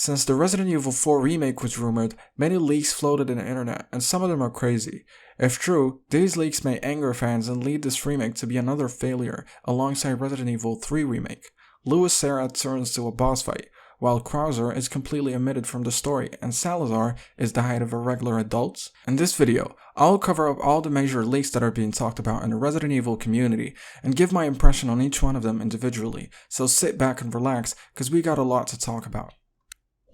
Since the Resident Evil 4 remake was rumored, many leaks floated in the internet, and some of them are crazy. If true, these leaks may anger fans and lead this remake to be another failure alongside Resident Evil 3 remake. Sera turns to a boss fight, while Krauser is completely omitted from the story and Salazar is the height of irregular adults. In this video, I'll cover up all the major leaks that are being talked about in the Resident Evil community and give my impression on each one of them individually, so sit back and relax cause we got a lot to talk about.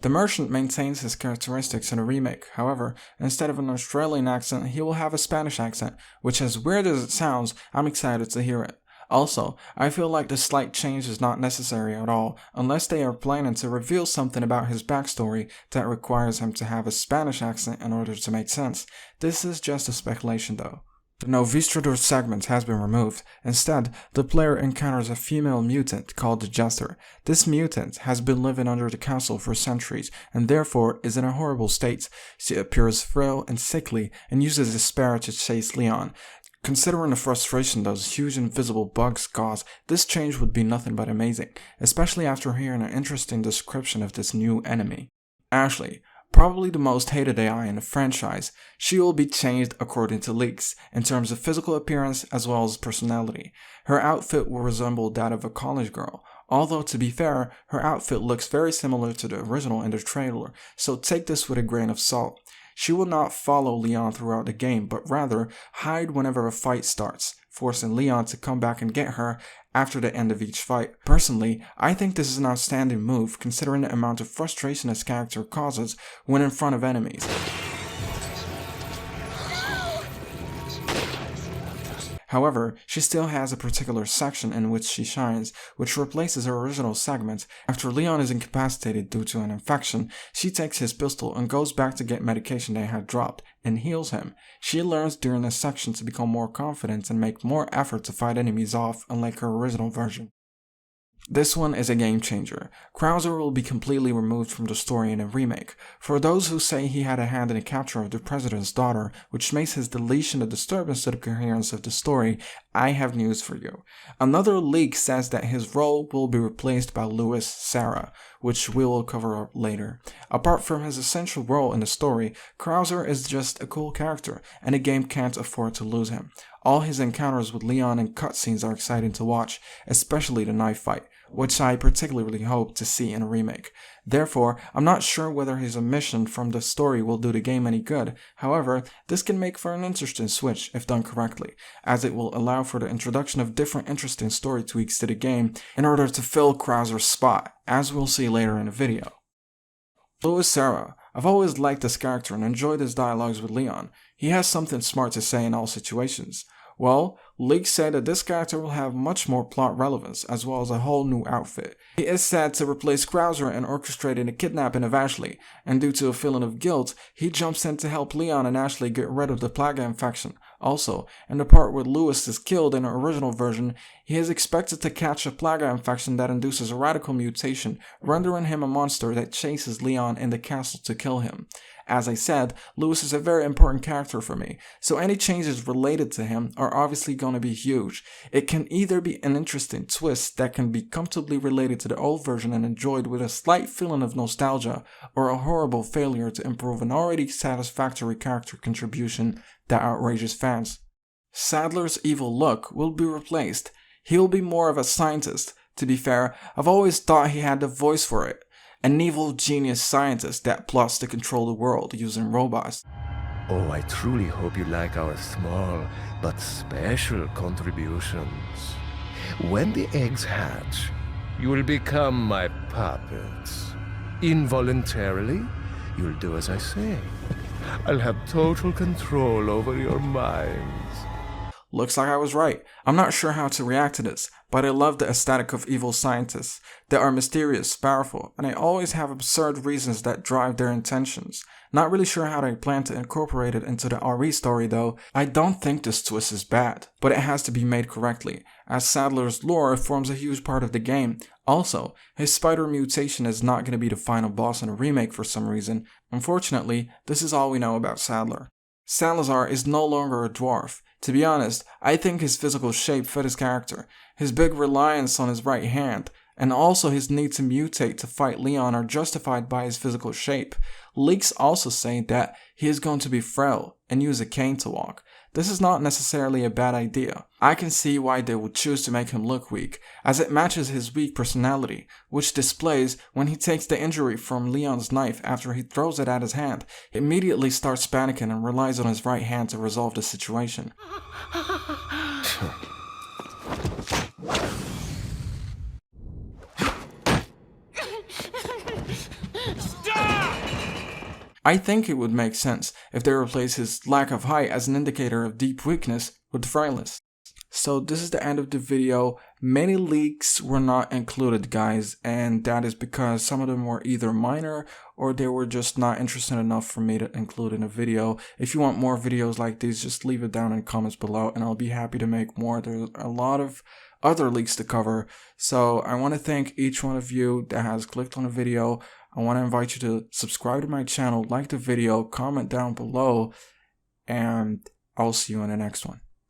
The merchant maintains his characteristics in a remake, however, instead of an Australian accent, he will have a Spanish accent, which as weird as it sounds, I'm excited to hear it. Also, I feel like this slight change is not necessary at all, unless they are planning to reveal something about his backstory that requires him to have a Spanish accent in order to make sense. This is just a speculation though. The Novistrador segment has been removed. Instead, the player encounters a female mutant called the Jester. This mutant has been living under the castle for centuries and therefore is in a horrible state. She appears frail and sickly and uses despair to chase Leon. Considering the frustration those huge invisible bugs cause, this change would be nothing but amazing, especially after hearing an interesting description of this new enemy. Ashley, probably the most hated AI in the franchise, she will be changed according to leaks, in terms of physical appearance as well as personality. Her outfit will resemble that of a college girl, although to be fair, her outfit looks very similar to the original in the trailer, so take this with a grain of salt. She will not follow Leon throughout the game, but rather hide whenever a fight starts, forcing Leon to come back and get her after the end of each fight. Personally, I think this is an outstanding move considering the amount of frustration this character causes when in front of enemies. However, she still has a particular section in which she shines, which replaces her original segment. After Leon is incapacitated due to an infection, she takes his pistol and goes back to get medication they had dropped, and heals him. She learns during this section to become more confident and make more effort to fight enemies off, unlike her original version. This one is a game changer. Krauser will be completely removed from the story in a remake. For those who say he had a hand in the capture of the president's daughter, which makes his deletion a disturbance to the coherence of the story, I have news for you. Another leak says that his role will be replaced by Sera, which we will cover up later. Apart from his essential role in the story, Krauser is just a cool character, and the game can't afford to lose him. All his encounters with Leon and cutscenes are exciting to watch, especially the knife fight, which I particularly hope to see in a remake. Therefore, I'm not sure whether his omission from the story will do the game any good. However, this can make for an interesting switch if done correctly, as it will allow for the introduction of different interesting story tweaks to the game in order to fill Krauser's spot, as we'll see later in the video. Sera. I've always liked this character and enjoyed his dialogues with Leon. He has something smart to say in all situations. Well, leaks say that this character will have much more plot relevance, as well as a whole new outfit. He is said to replace Krauser in orchestrating the kidnapping of Ashley, and due to a feeling of guilt, he jumps in to help Leon and Ashley get rid of the Plaga infection. Also, in the part where Lewis is killed in the original version, he is expected to catch a Plaga infection that induces a radical mutation, rendering him a monster that chases Leon in the castle to kill him. As I said, Lewis is a very important character for me, so any changes related to him are obviously going to be huge. It can either be an interesting twist that can be comfortably related to the old version and enjoyed with a slight feeling of nostalgia, or a horrible failure to improve an already satisfactory character contribution that outrages fans. Sadler's evil look will be replaced. He'll be more of a scientist. To be fair, I've always thought he had the voice for it. An evil genius scientist that plots to control the world using robots. Oh, I truly hope you like our small but special contributions. When the eggs hatch, you will become my puppets. Involuntarily, you'll do as I say. I'll have total control over your minds. Looks like I was right. I'm not sure how to react to this, but I love the aesthetic of evil scientists. They are mysterious, powerful, and they always have absurd reasons that drive their intentions. Not really sure how they plan to incorporate it into the RE story though. I don't think this twist is bad, but it has to be made correctly, as Sadler's lore forms a huge part of the game. Also, his spider mutation is not going to be the final boss in a remake for some reason. Unfortunately, this is all we know about Sadler. Salazar is no longer a dwarf. To be honest, I think his physical shape fit his character. His big reliance on his right hand, and also his need to mutate to fight Leon are justified by his physical shape. Leaks also say that he is going to be frail and use a cane to walk. This is not necessarily a bad idea. I can see why they would choose to make him look weak, as it matches his weak personality, which displays when he takes the injury from Leon's knife after he throws it at his hand. He immediately starts panicking and relies on his right hand to resolve the situation. I think it would make sense if they replace his lack of height as an indicator of deep weakness with frailness. So this is the end of the video. Many leaks were not included, guys, and that is because some of them were either minor or they were just not interesting enough for me to include in a video. If you want more videos like these, just leave it down in the comments below and I'll be happy to make more. There's a lot of other leaks to cover, so I want to thank each one of you that has clicked on the video. I want to invite you to subscribe to my channel, like the video, comment down below, and I'll see you in the next one.